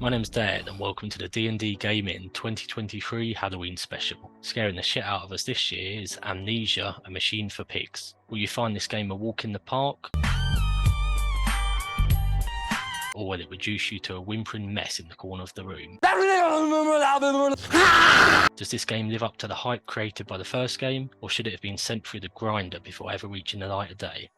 My name's Dan and welcome to the D&D Gaming 2023 Halloween special. Scaring the shit out of us this year is Amnesia, a machine for pigs. Will you find this game a walk in the park? Or will it reduce you to a whimpering mess in the corner of the room? Does this game live up to the hype created by the first game, or should it have been sent through the grinder before ever reaching the light of day?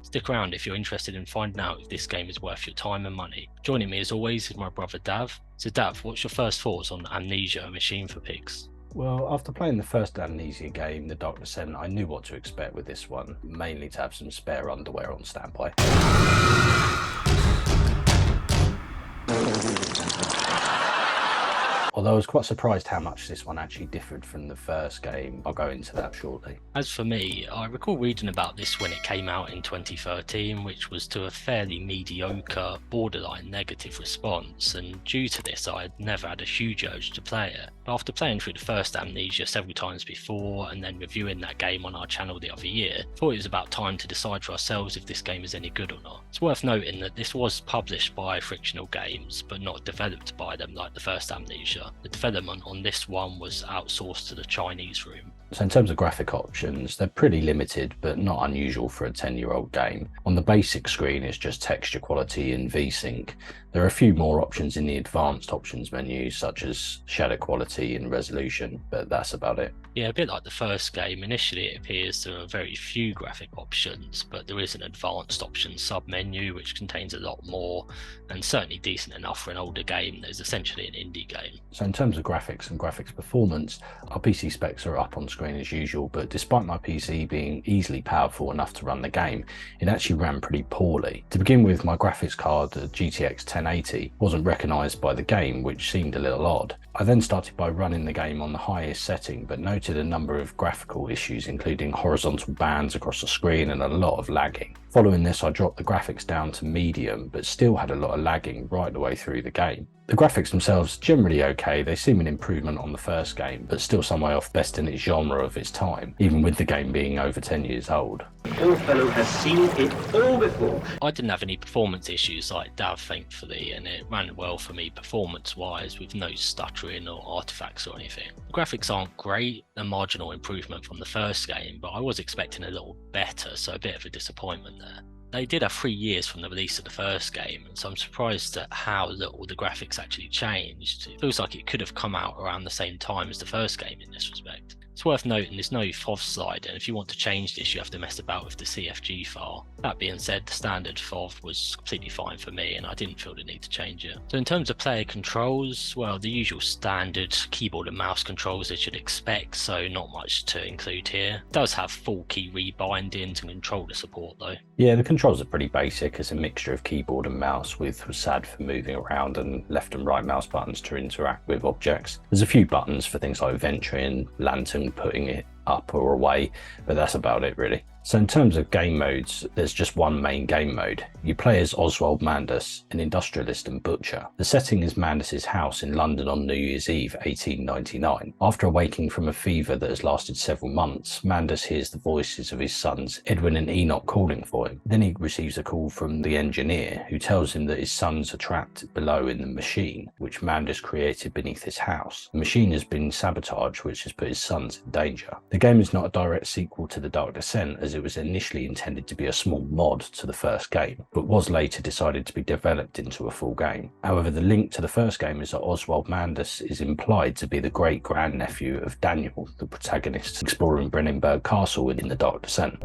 Stick around if you're interested in finding out if this game is worth your time and money. Joining me as always is my brother Dav. So Dav, what's your first thoughts on Amnesia, a machine for pigs? Well, after playing the first Amnesia game, The Dark Descent, I knew what to expect with this one, mainly to have some spare underwear on standby. Although I was quite surprised how much this one actually differed from the first game. I'll go into that shortly. As for me, I recall reading about this when it came out in 2013, which was to a fairly mediocre, borderline negative response, and due to this I had never had a huge urge to play it. But after playing through the first Amnesia several times before, and then reviewing that game on our channel the other year, I thought it was about time to decide for ourselves if this game is any good or not. It's worth noting that this was published by Frictional Games, but not developed by them like the first Amnesia. The development on this one was outsourced to the Chinese room. So in terms of graphic options, they're pretty limited, but not unusual for a 10-year-old game. On the basic screen, it's just texture quality and V-Sync. There are a few more options in the advanced options menu, such as shadow quality and resolution, but that's about it. Yeah, a bit like the first game, initially it appears there are very few graphic options, but there is an advanced options sub-menu which contains a lot more, and certainly decent enough for an older game that is essentially an indie game. So in terms of graphics and graphics performance, our PC specs are up on screen as usual, but despite my PC being easily powerful enough to run the game, it actually ran pretty poorly. To begin with, my graphics card, the GTX 1080, wasn't recognised by the game, which seemed a little odd. I then started by running the game on the highest setting, but noted a number of graphical issues, including horizontal bands across the screen and a lot of lagging. Following this, I dropped the graphics down to medium, but still had a lot of lagging right the way through the game. The graphics themselves generally okay, they seem an improvement on the first game, but still some way off best in its genre of its time, even with the game being over 10 years old. Poor fellow has seen it all before. I didn't have any performance issues like Dav, thankfully, and it ran well for me performance-wise with no stuttering or artifacts or anything. The graphics aren't great, a marginal improvement from the first game, but I was expecting a little better, so a bit of a disappointment there. They did have 3 years from the release of the first game, and so I'm surprised at how little the graphics actually changed. It feels like it could have come out around the same time as the first game in this respect. It's worth noting there's no FOV slider, and if you want to change this you have to mess about with the CFG file. That being said, the standard FOV was completely fine for me and I didn't feel the need to change it. So in terms of player controls, well, the usual standard keyboard and mouse controls as you'd expect, so not much to include here. It does have full key rebindings and controller support though. Yeah, the controls are pretty basic. It's a mixture of keyboard and mouse with SAD for moving around and left and right mouse buttons to interact with objects. There's a few buttons for things like venturing, lantern, putting it up or away, but that's about it really. So in terms of game modes, there's just one main game mode. You play as Oswald Mandus, an industrialist and butcher. The setting is Mandus's house in London on New Year's Eve 1899. After awaking from a fever that has lasted several months, Mandus hears the voices of his sons Edwin and Enoch calling for him. Then he receives a call from the engineer who tells him that his sons are trapped below in the machine which Mandus created beneath his house. The machine has been sabotaged, which has put his sons in danger. The game is not a direct sequel to The Dark Descent, as it was initially intended to be a small mod to the first game, but was later decided to be developed into a full game. However, the link to the first game is that Oswald Mandus is implied to be the great-grandnephew of Daniel, the protagonist, exploring Brennenburg Castle in The Dark Descent.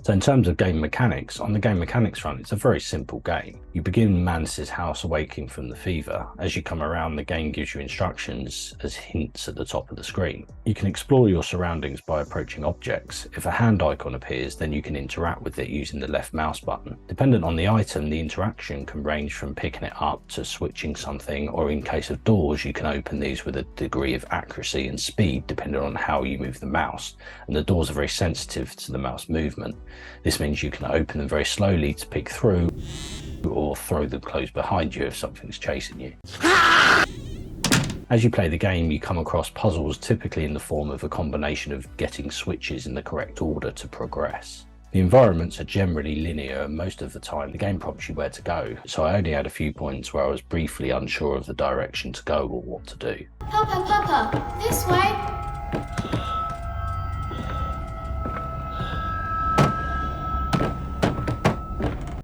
So in terms of game mechanics, on the game mechanics front, it's a very simple game. You begin Mandus's house awaking from the fever. As you come around, the game gives you instructions as hints at the top of the screen. You can explore your surroundings by approaching objects. If a hand icon appears, then you can interact with it using the left mouse button. Dependent on the item, the interaction can range from picking it up to switching something, or in case of doors, you can open these with a degree of accuracy and speed depending on how you move the mouse, and the doors are very sensitive to the mouse movement. This means you can open them very slowly to pick through, or throw them closed behind you if something's chasing you. As you play the game, you come across puzzles typically in the form of a combination of getting switches in the correct order to progress. The environments are generally linear, and most of the time the game prompts you where to go, so I only had a few points where I was briefly unsure of the direction to go or what to do. Papa, this way!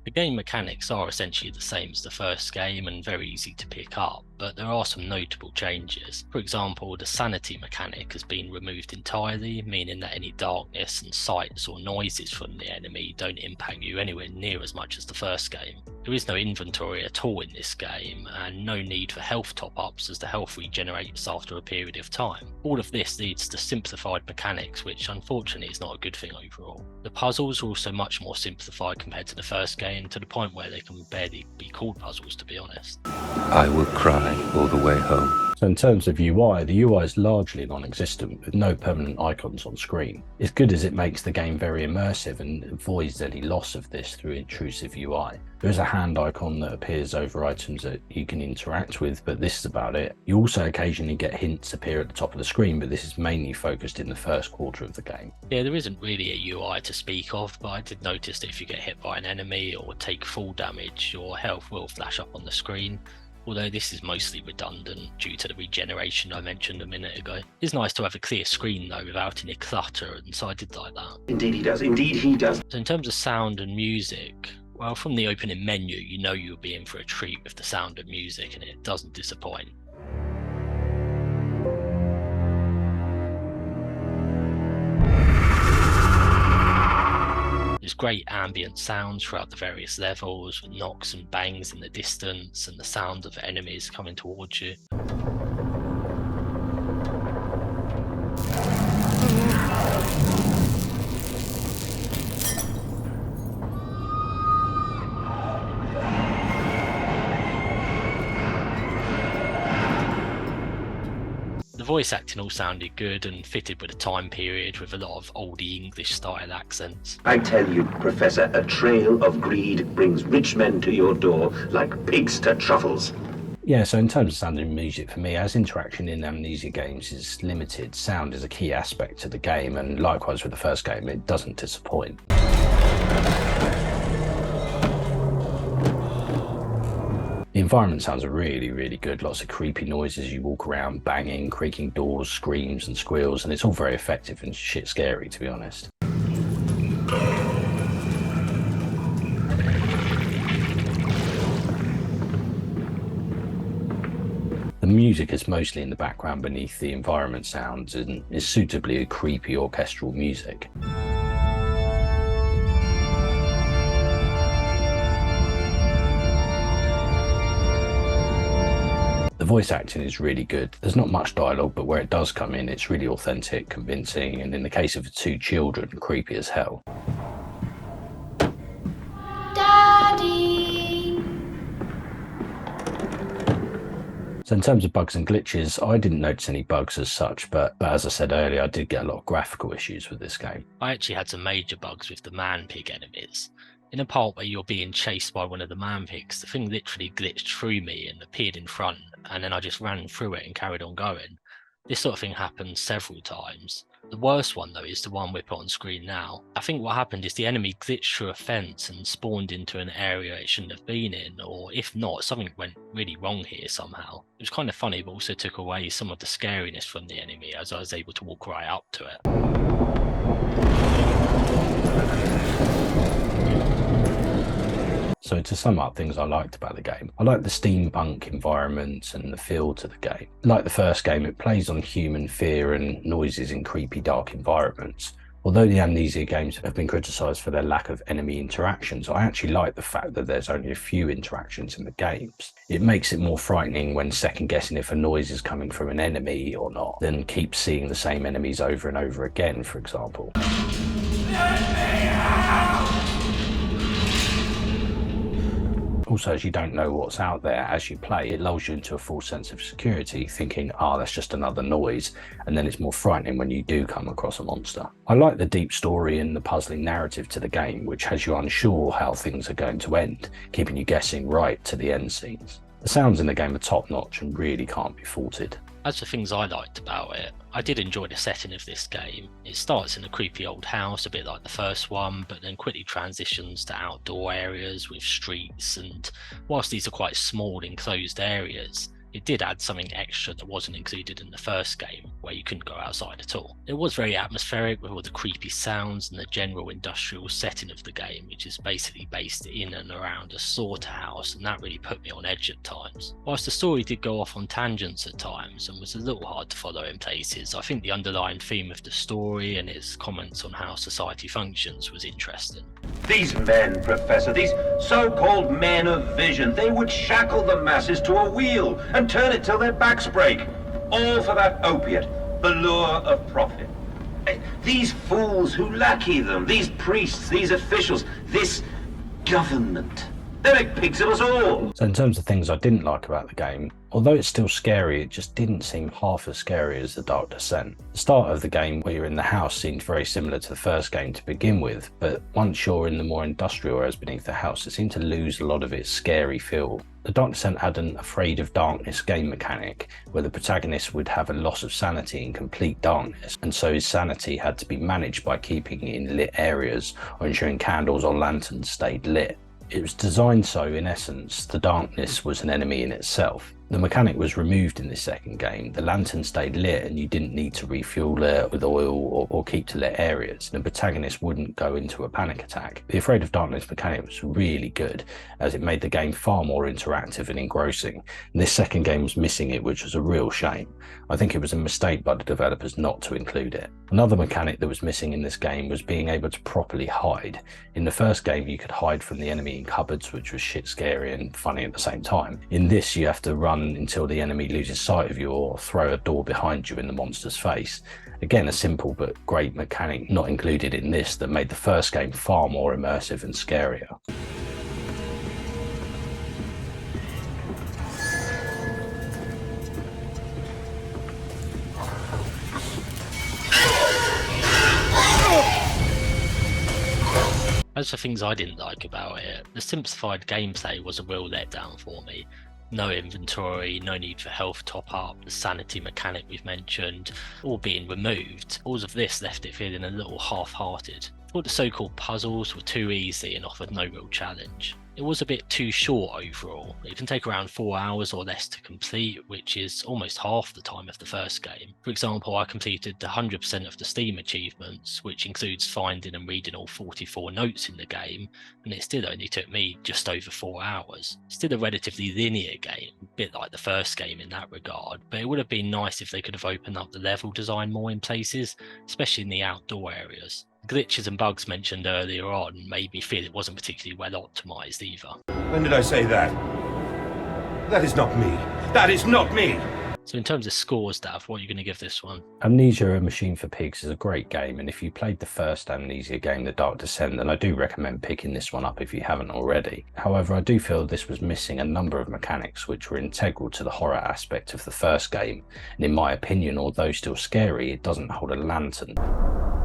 The game mechanics are essentially the same as the first game and very easy to pick up, but there are some notable changes. For example, the sanity mechanic has been removed entirely, meaning that any darkness and sights or noises from the enemy don't impact you anywhere near as much as the first game. There is no inventory at all in this game, and no need for health top-ups as the health regenerates after a period of time. All of this leads to simplified mechanics, which unfortunately is not a good thing overall. The puzzles are also much more simplified compared to the first game, to the point where they can barely be called puzzles, to be honest. I will cry all the way home. So in terms of UI, the UI is largely non-existent with no permanent icons on screen. It's good as it makes the game very immersive and avoids any loss of this through intrusive UI. There is a hand icon that appears over items that you can interact with, but this is about it. You also occasionally get hints appear at the top of the screen, but this is mainly focused in the first quarter of the game. Yeah, there isn't really a UI to speak of, but I did notice that if you get hit by an enemy or take full damage, your health will flash up on the screen. Although this is mostly redundant due to the regeneration I mentioned a minute ago. It's nice to have a clear screen though without any clutter, and so I did like that. Indeed he does. Indeed he does. So in terms of sound and music, well, from the opening menu you know you'll be in for a treat with the sound of music, and it doesn't disappoint. There's great ambient sounds throughout the various levels, with knocks and bangs in the distance and the sound of enemies coming towards you. The voice acting all sounded good and fitted with the time period, with a lot of oldie English style accents. I tell you, Professor, a trail of greed brings rich men to your door like pigs to truffles. Yeah, so in terms of sound and music, for me, as interaction in Amnesia games is limited, sound is a key aspect to the game, and likewise with the first game, it doesn't disappoint. The environment sounds really, really good. Lots of creepy noises as you walk around, banging, creaking doors, screams and squeals, and it's all very effective and shit scary, to be honest. The music is mostly in the background beneath the environment sounds and is suitably a creepy orchestral music. The voice acting is really good. There's not much dialogue, but where it does come in, it's really authentic, convincing, and in the case of the two children, creepy as hell. Daddy! So in terms of bugs and glitches, I didn't notice any bugs as such, but as I said earlier, I did get a lot of graphical issues with this game. I actually had some major bugs with the man-pig enemies. In a part where you're being chased by one of the man-pigs, the thing literally glitched through me and appeared in front, and then I just ran through it and carried on going. This sort of thing happened several times. The worst one though is the one we put on screen now. I think what happened is the enemy glitched through a fence and spawned into an area it shouldn't have been in, or if not, something went really wrong here somehow. It was kind of funny, but also took away some of the scariness from the enemy as I was able to walk right up to it. So to sum up things I liked about the game, I like the steampunk environment and the feel to the game. Like the first game, it plays on human fear and noises in creepy dark environments. Although the Amnesia games have been criticised for their lack of enemy interactions, I actually like the fact that there's only a few interactions in the games. It makes it more frightening when second guessing if a noise is coming from an enemy or not, than keep seeing the same enemies over and over again, for example. Also, as you don't know what's out there as you play, it lulls you into a false sense of security, thinking, that's just another noise, and then it's more frightening when you do come across a monster. I like the deep story and the puzzling narrative to the game, which has you unsure how things are going to end, keeping you guessing right to the end scenes. The sounds in the game are top-notch and really can't be faulted. As for things I liked about it, I did enjoy the setting of this game. It starts in a creepy old house, a bit like the first one, but then quickly transitions to outdoor areas with streets, and whilst these are quite small enclosed areas, it did add something extra that wasn't included in the first game, where you couldn't go outside at all. It was very atmospheric with all the creepy sounds and the general industrial setting of the game, which is basically based in and around a slaughterhouse, and that really put me on edge at times. Whilst the story did go off on tangents at times and was a little hard to follow in places, I think the underlying theme of the story and its comments on how society functions was interesting. These men, Professor, these so-called men of vision, they would shackle the masses to a wheel and turn it till their backs break. All for that opiate, the lure of profit. These fools who lackey them, these priests, these officials, this government, they make pigs of us all. So in terms of things I didn't like about the game, although it's still scary, it just didn't seem half as scary as The Dark Descent. The start of the game where you're in the house seemed very similar to the first game to begin with, but once you're in the more industrial areas beneath the house, it seemed to lose a lot of its scary feel. The Dark Descent had an Afraid of Darkness game mechanic, where the protagonist would have a loss of sanity in complete darkness, and so his sanity had to be managed by keeping it in lit areas or ensuring candles or lanterns stayed lit. It was designed so, in essence, the darkness was an enemy in itself. The mechanic was removed in this second game. The lantern stayed lit and you didn't need to refuel it with oil or keep to lit areas. The protagonist wouldn't go into a panic attack. The Afraid of Darkness mechanic was really good, as it made the game far more interactive and engrossing. And this second game was missing it, which was a real shame. I think it was a mistake by the developers not to include it. Another mechanic that was missing in this game was being able to properly hide. In the first game you could hide from the enemy in cupboards, which was shit scary and funny at the same time. In this you have to run until the enemy loses sight of you or throw a door behind you in the monster's face. Again, a simple but great mechanic not included in this that made the first game far more immersive and scarier. As for things I didn't like about it, the simplified gameplay was a real letdown for me. No inventory, no need for health top up, the sanity mechanic we've mentioned, all being removed. All of this left it feeling a little half-hearted. I thought the so-called puzzles were too easy and offered no real challenge. It was a bit too short overall. It can take around 4 hours or less to complete, which is almost half the time of the first game. For example, I completed 100% of the Steam achievements, which includes finding and reading all 44 notes in the game, and it still only took me just over 4 hours. Still a relatively linear game, a bit like the first game in that regard, but it would have been nice if they could have opened up the level design more in places, especially in the outdoor areas. Glitches and bugs mentioned earlier on made me feel it wasn't particularly well optimised either. When did I say that? That is not me. That is not me! So in terms of scores, Dav, what are you going to give this one? Amnesia: A Machine for Pigs is a great game, and if you played the first Amnesia game, The Dark Descent, then I do recommend picking this one up if you haven't already. However, I do feel this was missing a number of mechanics which were integral to the horror aspect of the first game, and in my opinion, although still scary, it doesn't hold a lantern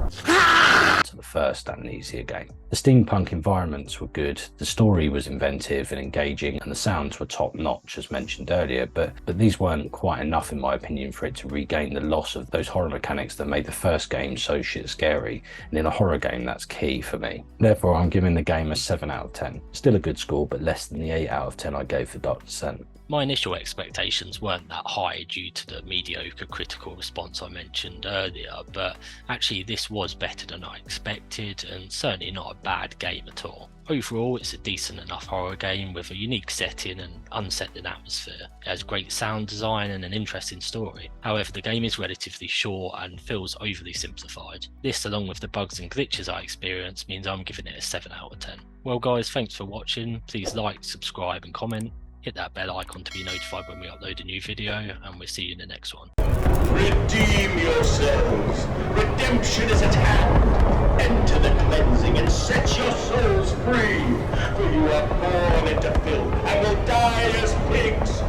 to the first Amnesia game. The steampunk environments were good, the story was inventive and engaging, and the sounds were top notch as mentioned earlier, but these weren't quite enough in my opinion for it to regain the loss of those horror mechanics that made the first game so shit scary, and in a horror game that's key for me. Therefore I'm giving the game a 7 out of 10. Still a good score, but less than the 8 out of 10 I gave for Dark Descent. My initial expectations weren't that high due to the mediocre critical response I mentioned earlier, but actually this was better than I expected and certainly not a bad game at all. Overall, it's a decent enough horror game with a unique setting and unsettling atmosphere. It has great sound design and an interesting story. However, the game is relatively short and feels overly simplified. This, along with the bugs and glitches I experienced, means I'm giving it a 7 out of 10. Well guys, thanks for watching. Please like, subscribe and comment. Hit that bell icon to be notified when we upload a new video, and we'll see you in the next one. Redeem yourselves! Redemption is at hand! Enter the cleansing and set your souls free! For you are born into filth and will die as pigs!